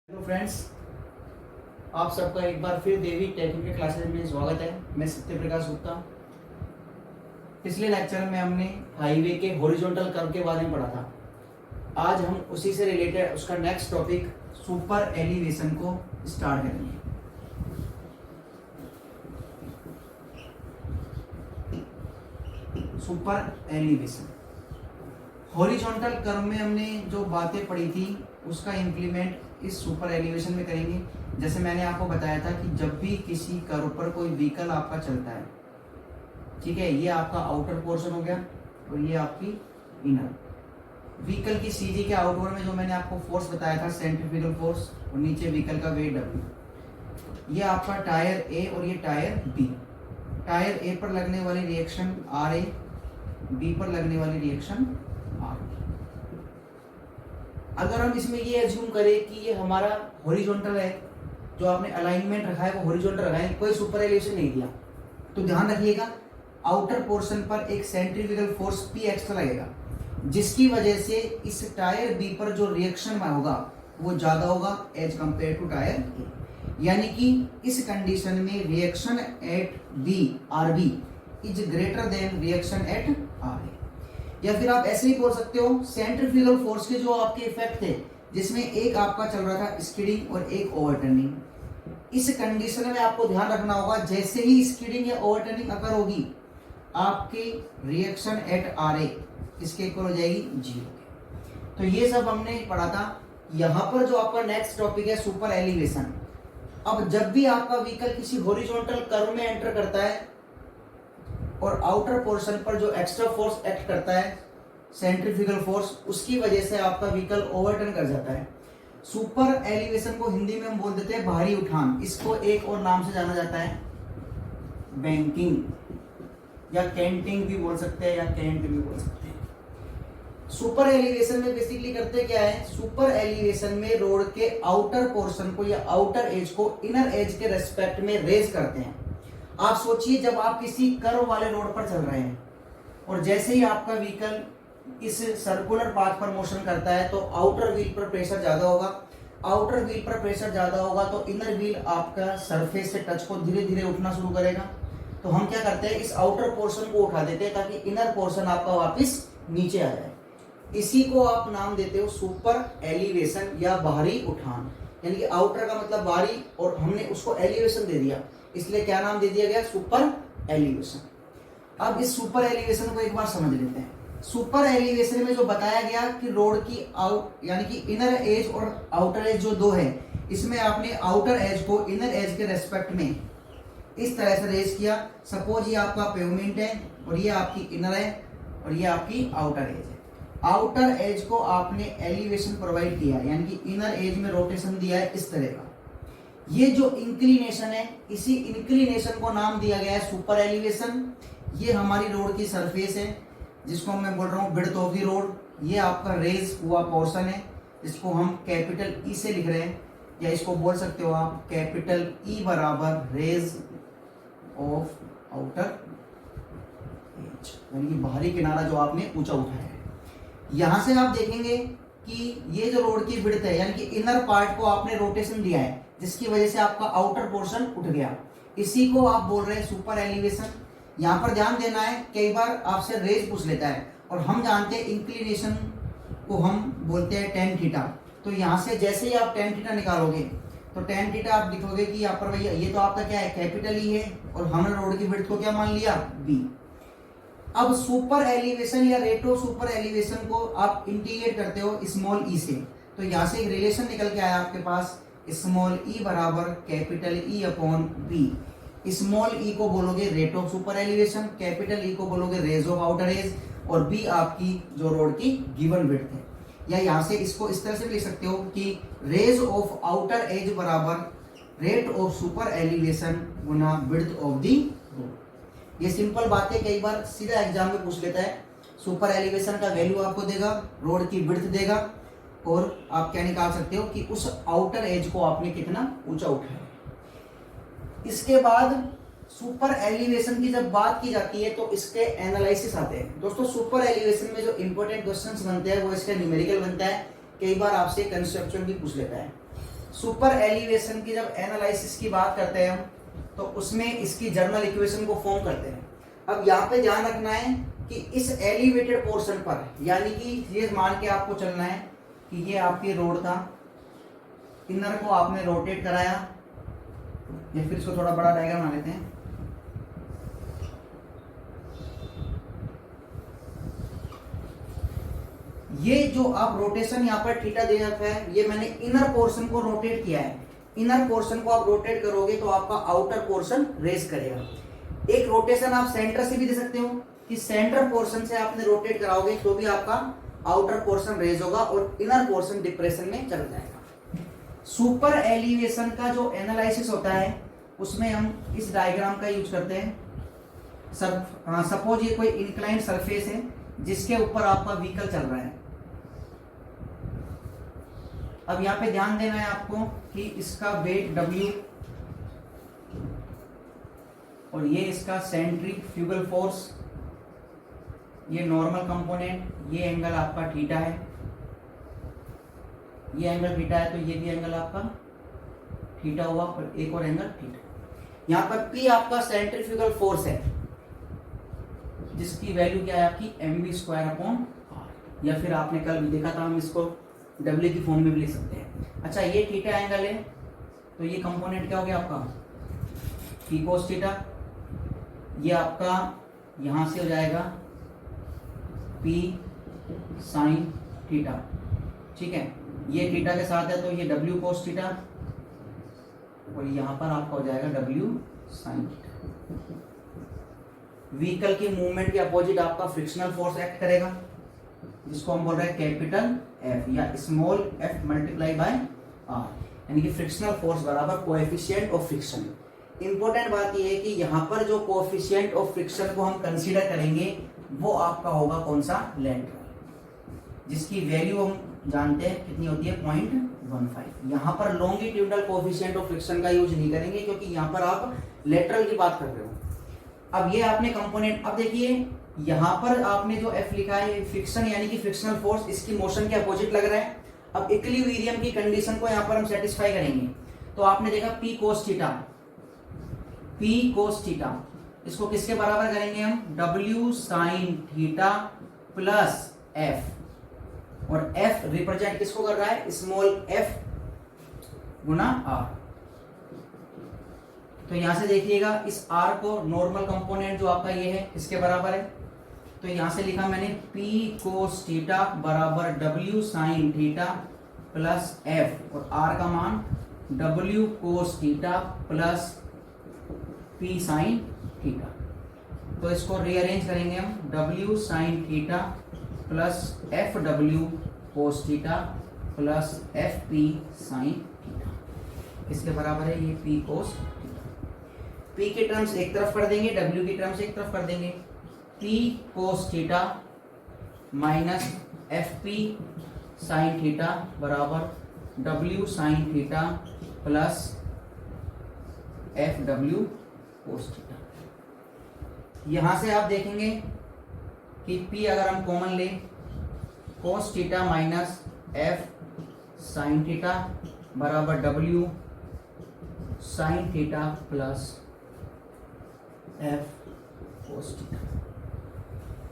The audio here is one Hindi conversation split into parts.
हेलो फ्रेंड्स, आप सबका एक बार फिर देवी टेक्निकल क्लासेस में स्वागत है। मैं सत्य प्रकाश गुप्ता। पिछले लेक्चर में हमने हाईवे के हॉरिजॉन्टल कर्व के बारे में पढ़ा था। आज हम उसी से रिलेटेड उसका नेक्स्ट टॉपिक सुपर एलिवेशन को स्टार्ट करेंगे। सुपर एलिवेशन हॉरिजॉन्टल कर्व में हमने जो बातें पढ़ी थी उसका इम्प्लीमेंट इस सुपर एलिवेशन में करेंगे। जैसे मैंने आपको बताया था कि जब भी किसी कर्व पर कोई व्हीकल आपका चलता है, ठीक है, ये आपका आउटर पोर्शन हो गया और ये आपकी इनर। व्हीकल की सीजी के आउटवर्ड में जो मैंने आपको फोर्स बताया था सेंट्रीफ्यूगल फोर्स, और नीचे व्हीकल का वेट डब्ल्यू। ये आपका टायर ए और ये टायर बी। टायर ए पर लगने वाली रिएक्शन आर ए, बी पर लगने वाली रिएक्शन आर। अगर हम इसमें ये एज्यूम करें कि ये हमारा हॉरिजॉन्टल है, जो आपने अलाइनमेंट रखा है वो हॉरिजॉन्टल रखा है, कोई सुपर एलिवेशन नहीं दिया, तो ध्यान रखिएगा आउटर पोर्शन पर एक सेंट्रीफ्यूगल फोर्स पी एक्स्ट्रा लगेगा, जिसकी वजह से इस टायर बी पर जो रिएक्शन होगा वो ज्यादा होगा as compare to tier A. यानी कि इस कंडीशन में reaction at B R B is greater than reaction at R A. या फिर आप ऐसे ही बोल सकते हो सेंट्रीफ्यूगल फोर्स के जो आपके इफेक्ट थे, जिसमें एक आपका चल रहा था स्किडिंग और एक ओवरटर्निंग, इस कंडीशन में आपको ध्यान रखना होगा जैसे ही स्किडिंग या ओवरटर्निंग अकर होगी आपकी रिएक्शन एट आर ए इसके इक्वल हो जाएगी जीरो। तो ये सब हमने पढ़ा था। यहाँ पर जो आपका नेक्स्ट टॉपिक है सुपर एलिवेशन। अब जब भी आपका व्हीकल किसी हॉरिजॉन्टल कर्व में एंटर करता है और आउटर पोर्शन पर जो एक्स्ट्रा फोर्स एक्ट करता है सेंट्रीफ्यूगल फोर्स, उसकी वजह से आपका व्हीकल ओवरटर्न कर जाता है। सुपर एलिवेशन को हिंदी में हम बोल देते हैं भारी उठान। इसको एक और नाम से जाना जाता है बैंकिंग या कैंटिंग भी बोल सकते हैं या कैंट भी बोल सकते हैं। सुपर एलिवेशन में बेसिकली करते क्या है, सुपर एलिवेशन में रोड के आउटर पोर्शन को या आउटर एज को इनर एज के रेस्पेक्ट में रेज करते हैं। आप सोचिए जब आप किसी कर्व वाले रोड पर चल रहे हैं और जैसे ही आपका व्हीकल इस सर्कुलर पाथ पर मोशन करता है तो आउटर व्हील पर प्रेशर ज्यादा होगा। आउटर व्हील पर प्रेशर ज्यादा होगा तो इनर व्हील आपका सरफेस से टच को धीरे धीरे उठना शुरू करेगा। तो हम क्या करते हैं, इस आउटर पोर्शन को उठा देते हैं ताकि इनर पोर्शन आपका वापस नीचे आ जाए। इसी को आप नाम देते हो सुपर एलिवेशन या बाहरी उठान। यानी कि आउटर का मतलब बाहरी और हमने उसको एलिवेशन दे दिया, इसलिए क्या नाम दे दिया गया, सुपर एलिवेशन। अब इस सुपर एलिवेशन को एक बार समझ लेते हैं। सुपर एलिवेशन में जो बताया गया कि रोड की आउट यानी कि इनर एज और आउटर एज जो दो है, इसमें आपने आउटर एज को इनर एज के रेस्पेक्ट में इस तरह से रेज किया। सपोज ये आपका पेवमेंट है और ये आपकी इनर है और ये आपकी आउटर एज है। आउटर एज को आपने एलिवेशन प्रोवाइड किया, यानी कि इनर एज में रोटेशन दिया है इस तरह का। ये जो इंक्लिनेशन है, इसी इंक्लिनेशन को नाम दिया गया है सुपर एलिवेशन। ये हमारी रोड की सरफेस है जिसको मैं बोल रहा हूँ विड्थ ऑफ द रोड। ये आपका रेज हुआ पोर्शन है, इसको हम कैपिटल ई से लिख रहे हैं, या इसको बोल सकते हो आप कैपिटल ई बराबर रेज ऑफ आउटर एज, यानी कि बाहरी किनारा जो आपने ऊंचा उठाया है। यहां से आप देखेंगे कि ये जो रोड की विड्थ है यानी कि इनर पार्ट को आपने रोटेशन दिया है, जिसकी वजह से आपका आउटर पोर्शन उठ गया। इसी को आप बोल रहे हैं सुपर एलिवेशन। यहाँ पर ध्यान देना है, कई बार आपसे रेज पूछ लेता है और हम जानते हैं इंक्लिनेशन को हम बोलते हैं टेन थीटा। तो यहाँ से जैसे ही आप टेन थीटा निकालोगे तो टेन थीटा आप लिखोगे कि यहाँ पर भैया ये तो आपका क्या है, कैपिटल ई है, और हमने रोड की विड्थ को क्या मान लिया, बी। अब सुपर एलिवेशन या रेट ऑफ सुपर एलिवेशन को आप इंटीग्रेट करते हो स्मॉल ई से, तो यहाँ से एक रिलेशन निकल के आया आपके पास, स्मॉल ई बराबर capital E upon B. Small E को बोलोगे rate of super elevation, capital E को बोलोगे रेज ऑफ आउटर एज, और बी आपकी जो रोड की गिवन विड्थ है। या यहाँ से इसको इस तरह से भी लिख सकते हो कि रेज ऑफ आउटर एज बराबर rate of super elevation Guna width of the road. ये सिंपल बातें कई बार सीधा एग्जाम में पूछ लेता है। सुपर एलिवेशन का वैल्यू आपको देगा, रोड की विड्थ देगा, और आप क्या निकाल सकते हो कि उस आउटर एज को आपने कितना ऊंचा उठाया। इसके बाद सुपर एलिवेशन की जब बात की जाती है तो इसके एनालिसिस आते हैं। दोस्तों सुपर एलिवेशन में जो इंपॉर्टेंट क्वेश्चंस बनते हैं वो इसका न्यूमेरिकल बनता है, कई बार आपसे कंसेप्चुअल भी पूछ लेता है। सुपर एलिवेशन की जब एनालिसिस की बात करते हैं हम, तो उसमें इसकी जर्नल इक्वेशन को फॉर्म करते हैं। अब यहाँ पे ध्यान रखना है कि इस एलिवेटेड पोर्शन पर, यानी कि ये मान के आपको चलना है कि ये आपकी रोड था, इनर को आपने रोटेट कराया, या फिर इसको थोड़ा बड़ा डायग्राम बना लेते हैं। ये जो आप रोटेशन यहाँ पर थीटा दे रखा है, ये मैंने इनर पोर्शन को रोटेट किया है। इनर पोर्शन को आप रोटेट करोगे तो आपका आउटर पोर्शन रेस करेगा। एक रोटेशन आप सेंटर से भी दे सकते हो कि सेंटर पोर्शन से आपने रोटेट कराओगे तो भी आपका आउटर पोर्शन रेज होगा और इनर पोर्शन डिप्रेशन में चल जाएगा। सुपर एलिवेशन का जो एनालिसिस होता है उसमें हम इस डायग्राम का यूज करते हैं। सपोज ये कोई इंक्लाइंड सरफेस है जिसके ऊपर आपका व्हीकल चल रहा है। अब यहाँ पे ध्यान देना है आपको कि इसका वेट W और ये इसका सेंट्रीफ्यूगल फोर्स, ये नॉर्मल कंपोनेंट, ये एंगल आपका थीटा है, ये एंगल थीटा है तो ये भी एंगल आपका थीटा हुआ और एक और एंगल थीटा। यहाँ पर P आपका सेंट्रीफ्यूगल फोर्स है जिसकी वैल्यू क्या है आपकी mv²/r, या फिर आपने कल भी देखा था हम इसको W की फॉर्म में भी लिख सकते हैं। अच्छा, ये थीटा एंगल है तो ये कंपोनेंट क्या हो गया आपका P cos थीटा, ये आपका यहां से हो जाएगा P sin थीटा। ठीक है, ये थीटा के साथ है तो ये W cos थीटा और यहां पर आपका हो जाएगा W sin थीटा। व्हीकल की मूवमेंट के अपोजिट आपका फ्रिक्शनल फोर्स एक्ट करेगा जिसको हम बोल रहे हैं कैपिटल F या small f multiply by R, यानी कि फ्रिक्शनल फोर्स बराबर कोएफिशिएंट ऑफ फ्रिक्शन। इंपॉर्टेंट बात यह है कि यहाँ पर जो कोएफिशिएंट ऑफ फ्रिक्शन को हम कंसीडर करेंगे वो आपका होगा कौन सा, लेटरल, जिसकी वैल्यू हम जानते हैं कितनी होती है 0.15। यहाँ पर लॉन्गिट्यूडनल कोएफिशिएंट ऑफ फ्रिक्शन का यूज नहीं करेंगे क्योंकि यहाँ पर आप लेटरल की बात कर रहे हो। अब ये आपने कंपोनेंट, अब देखिए यहाँ पर आपने जो F लिखा है फ्रिक्शन यानी कि फ्रिक्शनल फोर्स, इसकी मोशन के अपोजिट लग रहा है। अब इक्विलिब्रियम की कंडीशन को यहाँ पर हम सेटिस्फाई करेंगे तो आपने देखा P cos theta, P cos theta, इसको किसके बराबर करेंगे हम, W sin theta plus F, और F रिप्रेजेंट किसको कर रहा है, स्मॉल f गुना R। तो यहां से देखिएगा इस R को नॉर्मल कंपोनेंट जो आपका ये है इसके बराबर है, तो यहां से लिखा मैंने P cos थीटा बराबर W sin theta plus F, और R का मान W cos theta plus P sin theta. तो इसको रीअरेंज करेंगे हम, W sin theta plus FW cos theta plus FP sin theta, इसके बराबर है ये P cos। P की टर्म्स एक तरफ कर देंगे, W की टर्म्स एक तरफ कर देंगे। P cos theta minus FP sin theta बराबर W sin theta plus FW cos theta. यहां से आप देखेंगे कि P अगर हम कॉमन ले, cos theta minus F sin theta बराबर W sin theta plus F cos theta.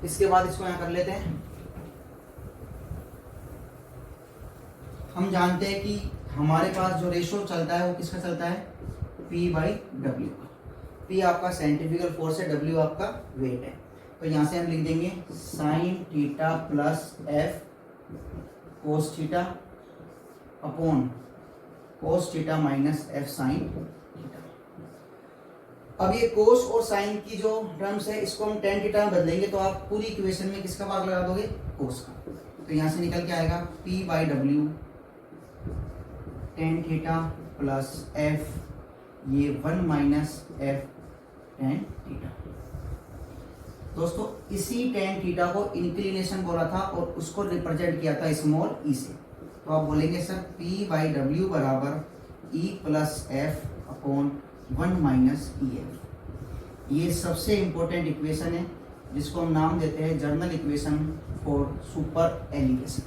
इसके बाद इसको यहां कर लेते हैं। हम जानते हैं कि हमारे पास जो रेशो चलता है वो किसका चलता है, P/W का। P आपका सेंट्रीफ्यूगल फोर्स है, W आपका वेट है, तो यहां से हम लिख देंगे sin theta plus F cos theta upon cos theta minus F sin theta. अब ये cos और sin की जो टर्म्स है इसको हम tan थीटा में बदलेंगे तो आप पूरी इक्वेशन में किसका भाग लगा दोगे, cos का। तो यहां से निकल के आएगा P/W tan theta plus F, ये 1 माइनस F tan थीटा। दोस्तों इसी tan थीटा को इंक्लिनेशन बोला था और उसको रिप्रेजेंट किया था स्मॉल e से, तो आप बोलेंगे सर P/W बराबर E plus F upon 1 minus EF। ये सबसे इंपॉर्टेंट इक्वेशन है जिसको हम नाम देते हैं general equation for super elevation.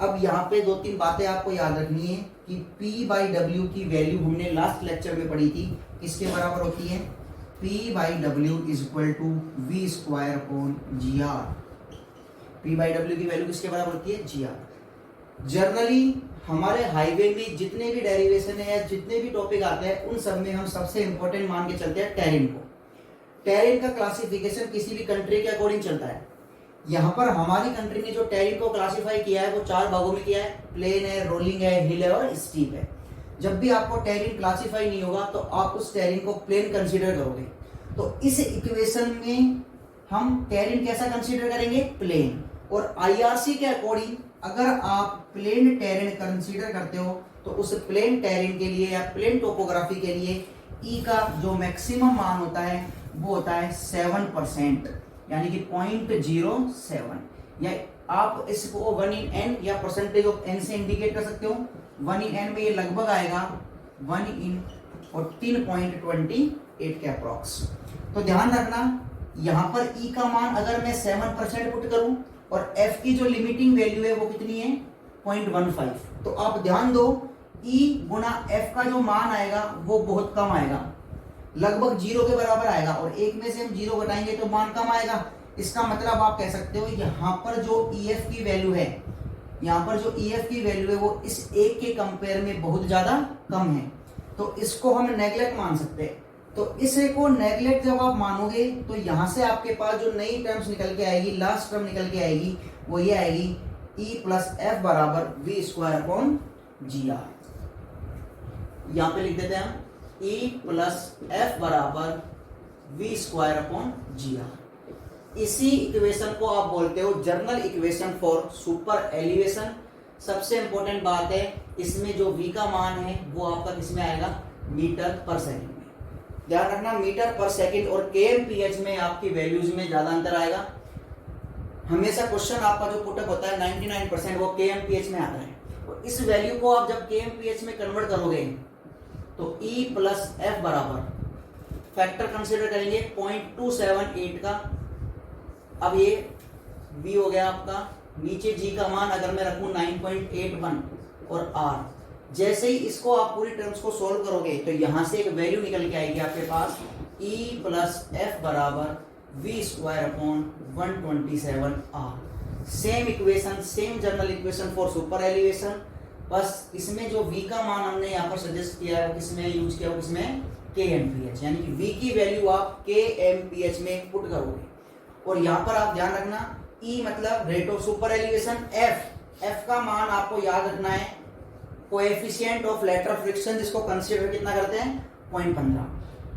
अब यहाँ पे 2-3 बातें आपको याद रखनी है कि P/W की वैल्यू हमने लास्ट लेक्चर में पढ़ी थी, किसके बराबर होती है? P/W is equal to V square upon GR। P/W की वैल्यू किसके बराबर होती है? GR। जनरली हमारे हाईवे में जितने भी डेरिवेशन है या जितने भी टॉपिक आते हैं उन सब में हम सबसे इंपॉर्टेंट मान के चलते हैं टेरेन को। टेरेन का क्लासिफिकेशन किसी भी कंट्री के अकॉर्डिंग चलता है। यहाँ पर हमारी कंट्री ने जो टेरेन को क्लासिफाई किया है वो 4 भागों में किया है, प्लेन है, रोलिंग है, हिल है और स्टीप है। जब भी आपको टेरेन क्लासिफाई नहीं होगा तो आप उस टेरेन को प्लेन कंसीडर करोगे। तो इस इक्वेशन में हम टेरेन कैसा कंसीडर करेंगे? प्लेन। और आईआरसी के अकॉर्डिंग अगर आप प्लेन टेरेन कंसीडर करते हो तो उस प्लेन टेरेन के लिए या प्लेन टोपोग्राफी के लिए ई का जो मैक्सिमम मान होता है वो होता है 7%, यानी कि 0.07, या आप इसको 1/n या परसेंटेज ऑफ n से इंडिकेट कर सकते हो। 1/n में ये लगभग आएगा 1/14.28 के अप्रॉक्स। तो ध्यान रखना यहाँ पर ई का मान अगर मैं 7% पुट करूं और f की जो लिमिटिंग वैल्यू है वो कितनी है? 0.15। तो आप ध्यान दो e गुना f का जो मान आएगा वो बहुत कम आएगा, लगभग 0 के बराबर आएगा, और 1 में से हम 0 घटाएंगे तो मान कम आएगा। इसका मतलब आप कह सकते हो यहाँ पर जो EF की वैल्यू है, यहाँ पर जो EF की वैल्यू है वो इस एक के कंपेयर में बहुत ज्यादा कम है, तो इसको हम नेगलेक्ट मान सकते हैं। तो इसे को नेगलेक्ट जब आप मानोगे तो यहाँ से आपके पास जो नई टर्म्स निकल के आएगी, लास्ट टर्म निकल के आएगी, वो ये आएगी E प्लस एफ बराबर V स्क्वायर अपॉन GR। यहाँ पे लिख देते हैं हम E प्लस एफ बराबर V स्क्वायर अपॉन GR। इसी इक्वेशन को आप बोलते हो general equation for super elevation. सबसे इंपॉर्टेंट बात है, इसमें जो V का मान है वो आपका किसमें आएगा? मीटर पर सेकंड में। ध्यान रखना मीटर पर सेकंड और kmph में आपकी वैल्यूज में ज्यादा अंतर आएगा। हमेशा क्वेश्चन आपका जो पुटअप होता है 99% वो kmph में आता है। तो इस वैल्यू को आप जब kmph में कन्वर्ट करोगे तो E प्लस एफ बराबर फैक्टर कंसिडर करेंगे 0.278 का। अब ये V हो गया आपका, नीचे G का मान अगर मैं रखूं 9.81 और R, जैसे ही इसको आप पूरी टर्म्स को सोल्व करोगे तो यहां से एक वैल्यू निकल के आएगी आपके पास E प्लस एफ बराबर V square upon 127R। Same equation, same general equation for super elevation, बस इसमें जो V का मान हमने यहाँ पर सजेस्ट किया है वो किसमें यूज किया, वो किसमें? kmph, यानी कि V की वैल्यू आप kmph में पुट करोगे। और यहाँ पर आप ध्यान रखना E मतलब rate of super elevation, F का मान आपको याद रखना है कोएफिशिएंट ऑफ लेटरल फ्रिक्शन, जिसको कंसीडर कितना करते हैं? 0.15।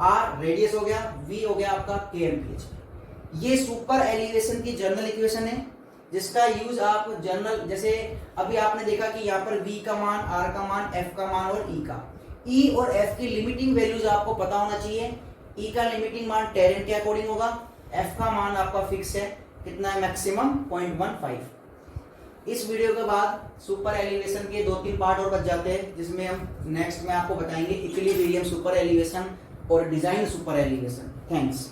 R रेडियस हो गया, V हो गया आपका kmph। ये सुपर एलिवेशन की जनरल इक्वेशन है जिसका यूज आप जनरल, जैसे अभी आपने देखा कि यहाँ पर V का मान, R का मान, F का मान और E का। E और F की लिमिटिंग वैल्यूज आपको पता होना चाहिए। E का लिमिटिंग मान टेरेन के अकॉर्डिंग होगा, F का मान आपका फिक्स है, कितना है? मैक्सिमम 0.15। इस वीडियो के बाद सुपर एलिवेशन के 2-3 पार्ट और बच जाते हैं, जिसमें हम नेक्स्ट में आपको बताएंगे इक्विलिब्रियम सुपर एलिवेशन और डिजाइन सुपर एलिवेशन। थैंक्स।